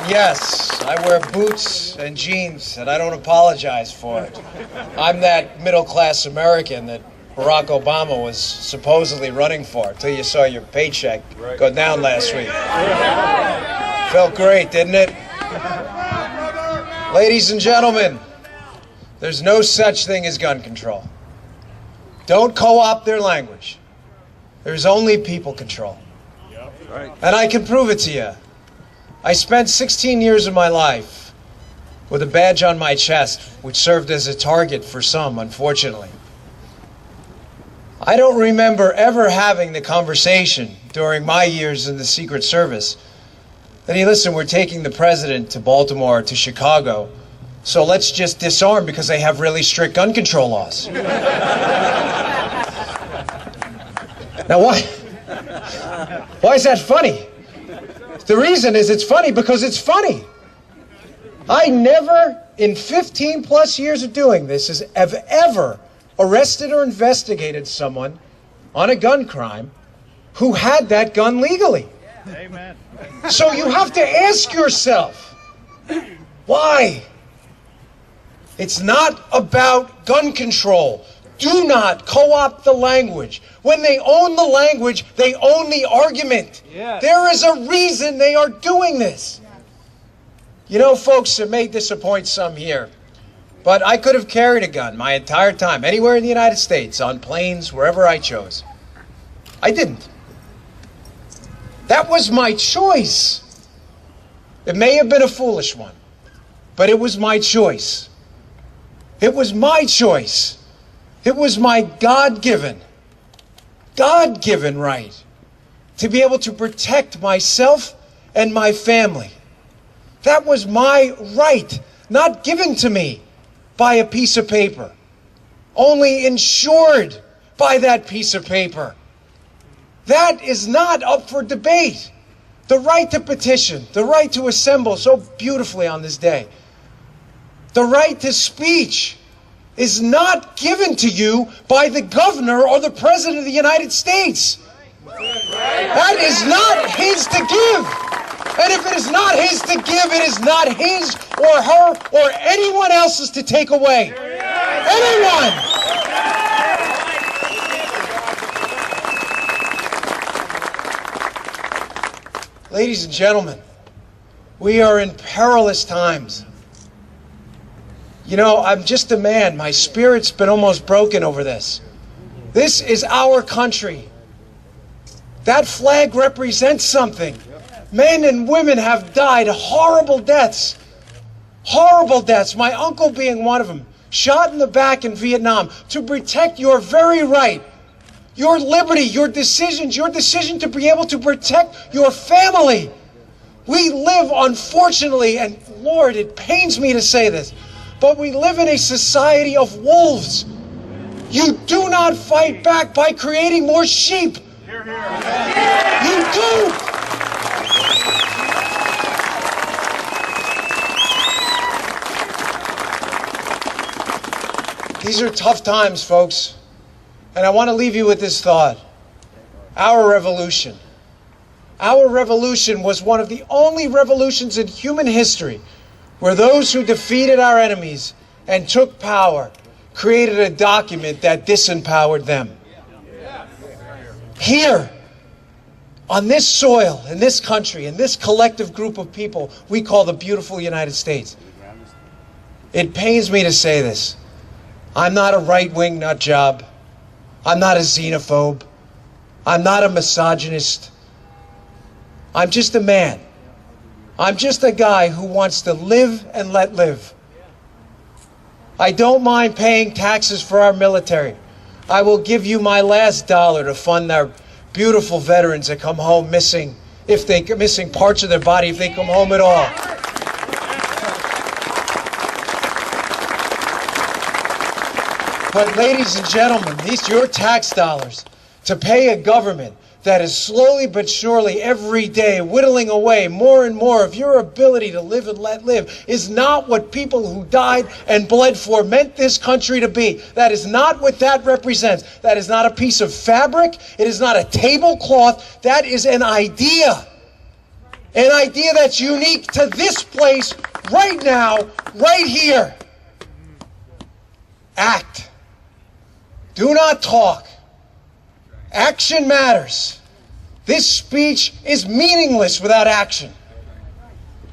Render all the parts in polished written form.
And yes, I wear boots and jeans, and I don't apologize for it. I'm that middle-class American that Barack Obama was supposedly running for until you saw your paycheck go down last week. Felt great, didn't it? Ladies and gentlemen, there's no such thing as gun control. Don't co-opt their language. There's only people control. And I can prove it to you. I spent 16 years of my life with a badge on my chest, which served as a target for some, unfortunately. I don't remember ever having the conversation during my years in the Secret Service that, hey, listen, we're taking the president to Baltimore, to Chicago, so let's just disarm because they have really strict gun control laws. Now, why is that funny? The reason is it's funny because it's funny. I never, in 15 plus years of doing this, have ever arrested or investigated someone on a gun crime who had that gun legally. Amen. So you have to ask yourself, why? It's not about gun control. Do not co-opt the language. When they own the language, they own the argument. Yes. There is a reason they are doing this. You know, folks, it may disappoint some here, but I could have carried a gun my entire time, anywhere in the United States, on planes, wherever I chose. I didn't. That was my choice. It may have been a foolish one, but it was my choice. It was my choice. It was my God-given right to be able to protect myself and my family. That was my right, not given to me by a piece of paper, only insured by that piece of paper. That is not up for debate. The right to petition, the right to assemble so beautifully on this day, the right to speech is not given to you by the governor or the president of the United States. That is not his to give. And if it is not his to give, it is not his or her or anyone else's to take away. Anyone. Ladies and gentlemen, we are in perilous times. You know, I'm just a man. My spirit's been almost broken over this. This is our country. That flag represents something. Men and women have died horrible deaths. Horrible deaths. My uncle being one of them. Shot in the back in Vietnam to protect your very right. Your liberty, your decisions, your decision to be able to protect your family. We live, unfortunately, and Lord, it pains me to say this, but we live in a society of wolves. You do not fight back by creating more sheep. Hear, hear. You do. These are tough times, folks. And I want to leave you with this thought. Our revolution was one of the only revolutions in human history where those who defeated our enemies and took power created a document that disempowered them. Here, on this soil, in this country, in this collective group of people we call the beautiful United States, it pains me to say this. I'm not a right-wing nut job. I'm not a xenophobe. I'm not a misogynist. I'm just a man. I'm just a guy who wants to live and let live. I don't mind paying taxes for our military. I will give you my last dollar to fund our beautiful veterans that come home missing parts of their body if they come home at all. But ladies and gentlemen, these are your tax dollars to pay a government that is slowly but surely every day whittling away more and more of your ability to live and let live is not what people who died and bled for meant this country to be. That is not what that represents. That is not a piece of fabric. It is not a tablecloth. That is an idea. an idea that's unique to this place right now, right here. Act. Do not talk. Action matters. This speech is meaningless without action.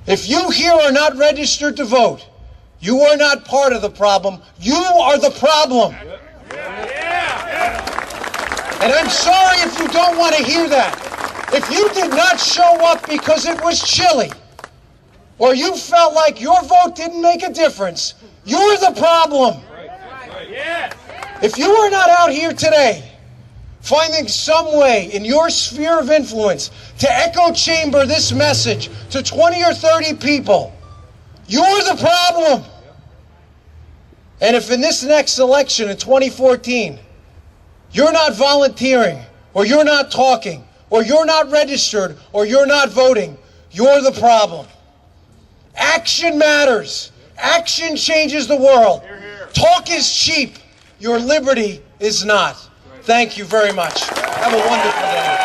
If you here are not registered to vote, you are not part of the problem. You are the problem. And I'm sorry if you don't want to hear that. If you did not show up because it was chilly, or you felt like your vote didn't make a difference, you're the problem. If you are not out here today finding some way in your sphere of influence to echo chamber this message to 20 or 30 people, you're the problem. And if in this next election in 2014, you're not volunteering, or you're not talking, or you're not registered, or you're not voting, you're the problem. Action matters. Action changes the world. Talk is cheap. Your liberty is not. Thank you very much. Have a wonderful day.